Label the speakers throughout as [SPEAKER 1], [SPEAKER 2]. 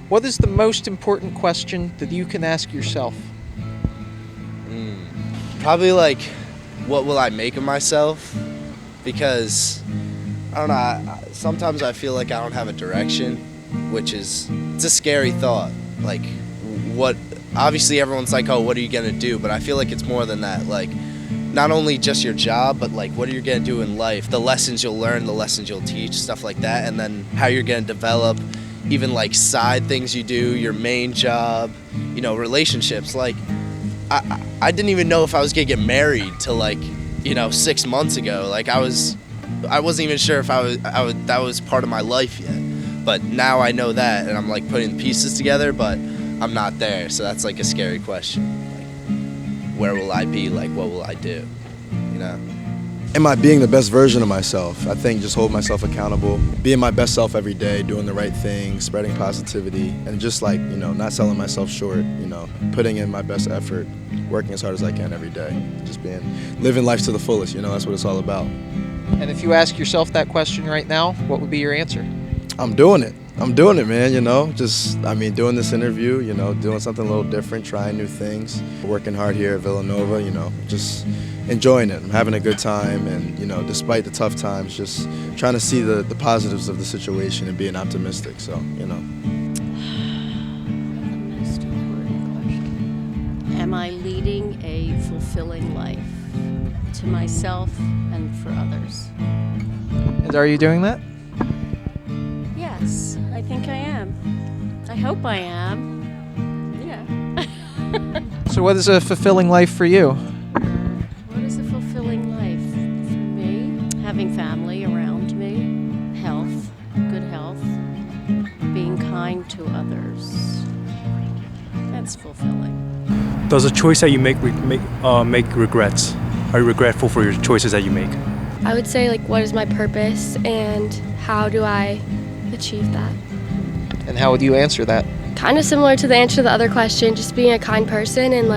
[SPEAKER 1] What is the most important question that you can ask yourself?
[SPEAKER 2] Probably like, what will I make of myself? Because, I don't know, sometimes I feel like I don't have a direction, which is, it's a scary thought. Like, obviously everyone's like, oh, what are you gonna do? But I feel like it's more than that. Like, not only just your job, but like, what are you gonna do in life? The lessons you'll learn, the lessons you'll teach, stuff like that. And then how you're gonna develop even like side things you do, your main job, relationships. Like, I didn't even know if I was gonna get married till like, 6 months ago. Like I wasn't even sure if that was part of my life yet. But now I know that, and I'm like putting the pieces together, but I'm not there. So that's like a scary question. Like, where will I be? Like, what will I do?
[SPEAKER 3] Am I being the best version of myself? I think just hold myself accountable, being my best self every day, doing the right thing, spreading positivity, and just like, not selling myself short, putting in my best effort, working as hard as I can every day, just living life to the fullest, that's what it's all about.
[SPEAKER 1] And if you ask yourself that question right now, what would be your answer?
[SPEAKER 3] I'm doing it, man, doing this interview, doing something a little different, trying new things, working hard here at Villanova, just enjoying it. I'm having a good time, and despite the tough times, just trying to see the positives of the situation and being optimistic. So,
[SPEAKER 4] The most important question. Am I leading a fulfilling life to myself and for others?
[SPEAKER 1] And are you doing that?
[SPEAKER 4] Yes, I think I am. I hope I am. Yeah.
[SPEAKER 1] So what is a fulfilling life for you?
[SPEAKER 4] What is a fulfilling life for me? Having family around me, health, good health, being kind to others. That's fulfilling.
[SPEAKER 5] Does a choice that you make regrets? Are you regretful for your choices that you make?
[SPEAKER 6] I would say, what is my purpose and how do I achieve that?
[SPEAKER 1] And how would you answer that?
[SPEAKER 6] Kind of similar to the answer to the other question, just being a kind person and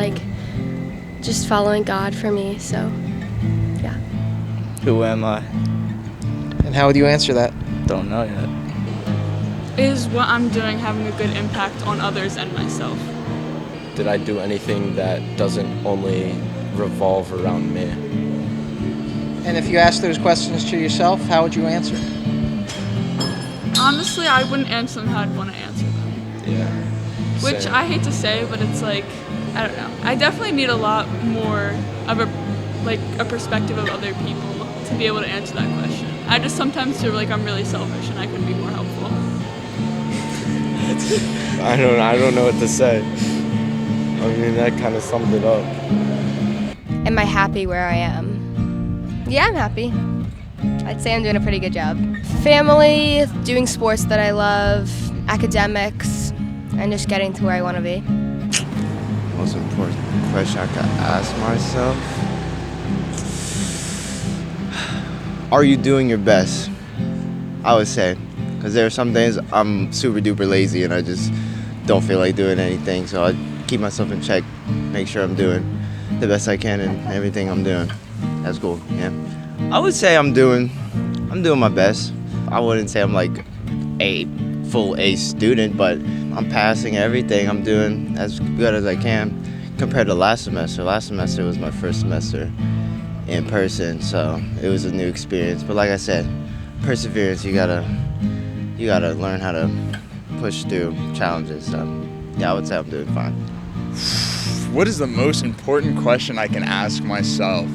[SPEAKER 6] just following God for me, so yeah.
[SPEAKER 7] Who am I?
[SPEAKER 1] And how would you answer that?
[SPEAKER 7] Don't know yet.
[SPEAKER 8] Is what I'm doing having a good impact on others and myself?
[SPEAKER 9] Did I do anything that doesn't only revolve around me?
[SPEAKER 1] And if you ask those questions to yourself, how would you answer?
[SPEAKER 8] Honestly, I wouldn't answer them how I'd want to answer them.
[SPEAKER 9] Yeah.
[SPEAKER 8] Which
[SPEAKER 9] Same.
[SPEAKER 8] I hate to say, but it's like, I don't know. I definitely need a lot more of a perspective of other people to be able to answer that question. I just sometimes feel like I'm really selfish and I can be more helpful.
[SPEAKER 9] I don't know what to say. I mean, that kind of summed it up.
[SPEAKER 10] Am I happy where I am? Yeah, I'm happy. I'd say I'm doing a pretty good job. Family, doing sports that I love, academics, and just getting to where I want to be.
[SPEAKER 11] Most important question I could ask myself. Are you doing your best? I would say. Because there are some days I'm super duper lazy and I just don't feel like doing anything. So I keep myself in check, make sure I'm doing the best I can in everything I'm doing. That's cool, yeah. I would say I'm doing my best. I wouldn't say I'm like a full A student, but I'm passing everything. I'm doing as good as I can compared to last semester. Last semester was my first semester in person, so it was a new experience. But like I said, perseverance, you gotta learn how to push through challenges. So yeah, I would say I'm doing fine.
[SPEAKER 12] What is the most important question I can ask myself?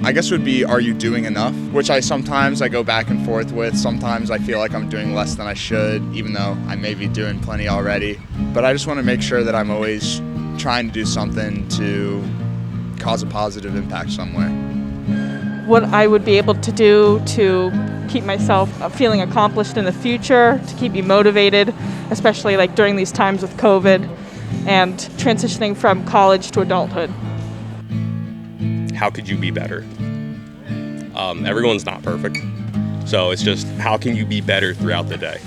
[SPEAKER 12] I guess would be, are you doing enough? Which sometimes I go back and forth with. Sometimes I feel like I'm doing less than I should, even though I may be doing plenty already. But I just want to make sure that I'm always trying to do something to cause a positive impact somewhere.
[SPEAKER 13] What I would be able to do to keep myself feeling accomplished in the future, to keep me motivated, especially during these times with COVID and transitioning from college to adulthood.
[SPEAKER 14] How could you be better? Everyone's not perfect. So it's just, how can you be better throughout the day?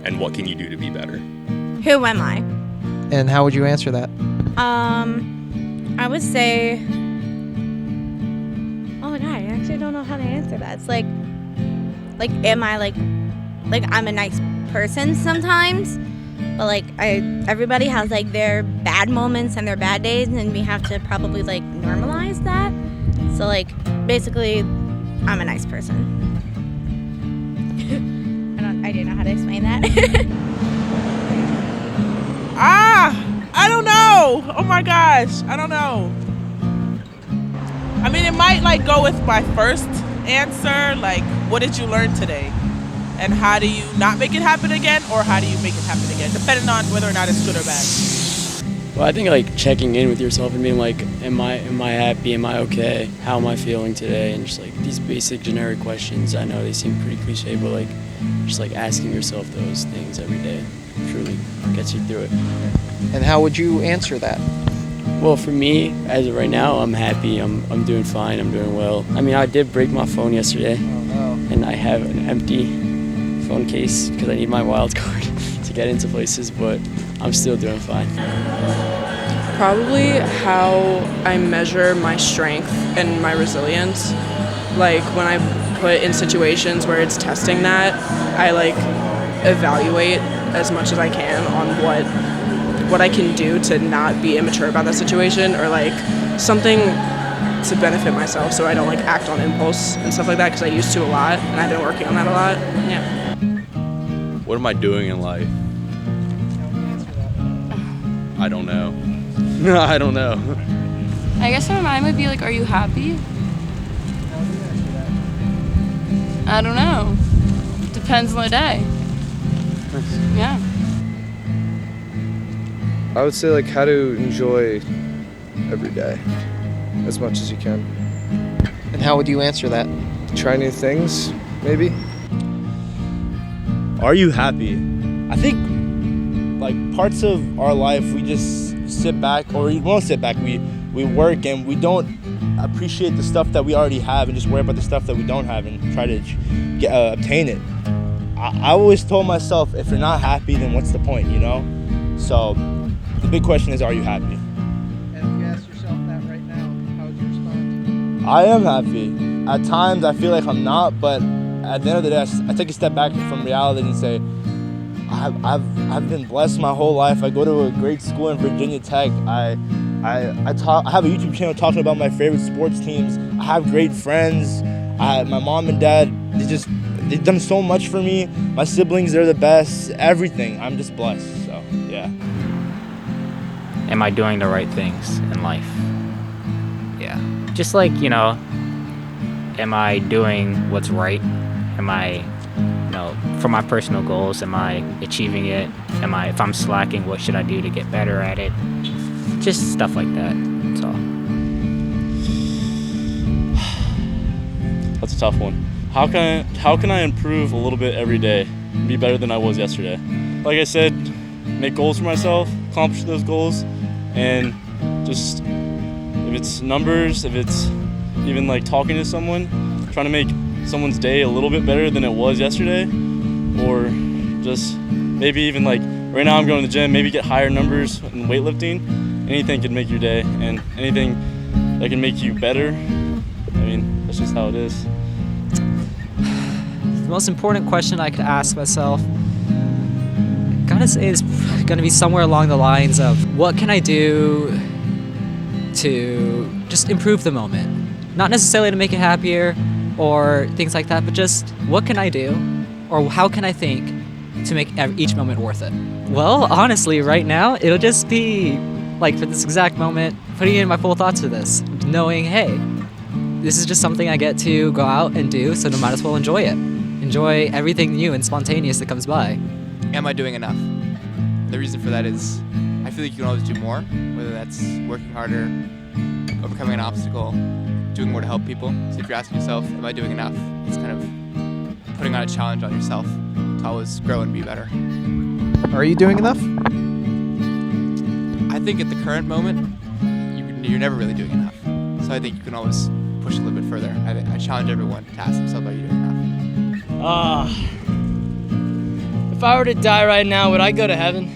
[SPEAKER 14] And what can you do to be better?
[SPEAKER 15] Who am I?
[SPEAKER 1] And how would you answer that?
[SPEAKER 15] I would say, oh my God, I actually don't know how to answer that. It's am I I'm a nice person sometimes, But like everybody has like their bad moments and their bad days, and we have to probably like normalize that. So like basically, I'm a nice person. I didn't know how to explain that.
[SPEAKER 16] I don't know. Oh my gosh, I don't know. I mean, it might like go with my first answer, like what did you learn today? And how do you not make it happen again, or how do you make it happen again, depending on whether or not it's good or bad.
[SPEAKER 17] Well, I think like checking in with yourself and being like, am I happy? Am I okay? How am I feeling today? And just like these basic generic questions. I know they seem pretty cliche, but like just like asking yourself those things every day truly gets you through it.
[SPEAKER 1] And how would you answer that?
[SPEAKER 17] Well, for me, as of right now, I'm happy. I'm doing fine. I'm doing well. I mean, I did break my phone yesterday, and I have an empty phone case because I need my wild card to get into places, but I'm still doing fine.
[SPEAKER 18] Probably how I measure my strength and my resilience. Like when I put in situations where it's testing that, I like evaluate as much as I can on what I can do to not be immature about that situation, or like something to benefit myself so I don't like act on impulse and stuff like that, because I used to a lot and I've been working on that a lot. Yeah.
[SPEAKER 19] What am I doing in life? I don't know. No, I don't know.
[SPEAKER 20] I guess mine would be like, are you happy? I don't know. Depends on the day. Yeah.
[SPEAKER 21] I would say like how to enjoy every day as much as you can.
[SPEAKER 1] And how would you answer that?
[SPEAKER 21] Try new things, maybe.
[SPEAKER 22] Are you happy? I think like parts of our life we just sit back, or we won't sit back, we work and we don't appreciate the stuff that we already have and just worry about the stuff that we don't have and try to obtain it. I always told myself, if you're not happy, then what's the point, you know? So the big question is, are you happy?
[SPEAKER 1] And if you ask yourself that right now, how would you respond?
[SPEAKER 22] I am happy. At times I feel like I'm not, but at the end of the day, I take a step back from reality and say, I've been blessed my whole life. I go to a great school in Virginia Tech. I have a YouTube channel talking about my favorite sports teams. I have great friends. My mom and dad, they've done so much for me. My siblings, they're the best. Everything. I'm just blessed. So yeah.
[SPEAKER 23] Am I doing the right things in life? Yeah. Just like, you know, am I doing what's right? Am I, you know, for my personal goals, am I achieving it? If I'm slacking, what should I do to get better at it? Just stuff like that. That's all.
[SPEAKER 19] That's a tough one. How can I improve a little bit every day and be better than I was yesterday? Like I said, make goals for myself, accomplish those goals, and just, if it's numbers, if it's even like talking to someone, trying to make someone's day a little bit better than it was yesterday, or just maybe even like right now I'm going to the gym, maybe get higher numbers in weightlifting. Anything can make your day, and anything that can make you better, I mean, that's just how it is.
[SPEAKER 24] The most important question I could ask myself, I gotta say, is gonna be somewhere along the lines of, what can I do to just improve the moment? Not necessarily to make it happier or things like that, but just what can I do, or how can I think to make each moment worth it? Well, honestly, right now, it'll just be, like for this exact moment, putting in my full thoughts to this, knowing, hey, this is just something I get to go out and do, so I might as well enjoy it. Enjoy everything new and spontaneous that comes by.
[SPEAKER 25] Am I doing enough? The reason for that is I feel like you can always do more, whether that's working harder, overcoming an obstacle, doing more to help people. So if you're asking yourself, am I doing enough? It's kind of putting on a challenge on yourself to always grow and be better.
[SPEAKER 1] Are you doing enough?
[SPEAKER 25] I think at the current moment, you're never really doing enough. So I think you can always push a little bit further. I challenge everyone to ask themselves, are you doing enough?
[SPEAKER 26] If I were to die right now, would I go to heaven?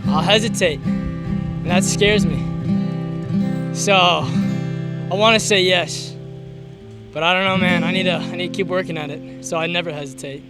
[SPEAKER 26] I'll hesitate, and that scares me. So, I want to say yes, but I don't know, man. I need to keep working at it, so I never hesitate.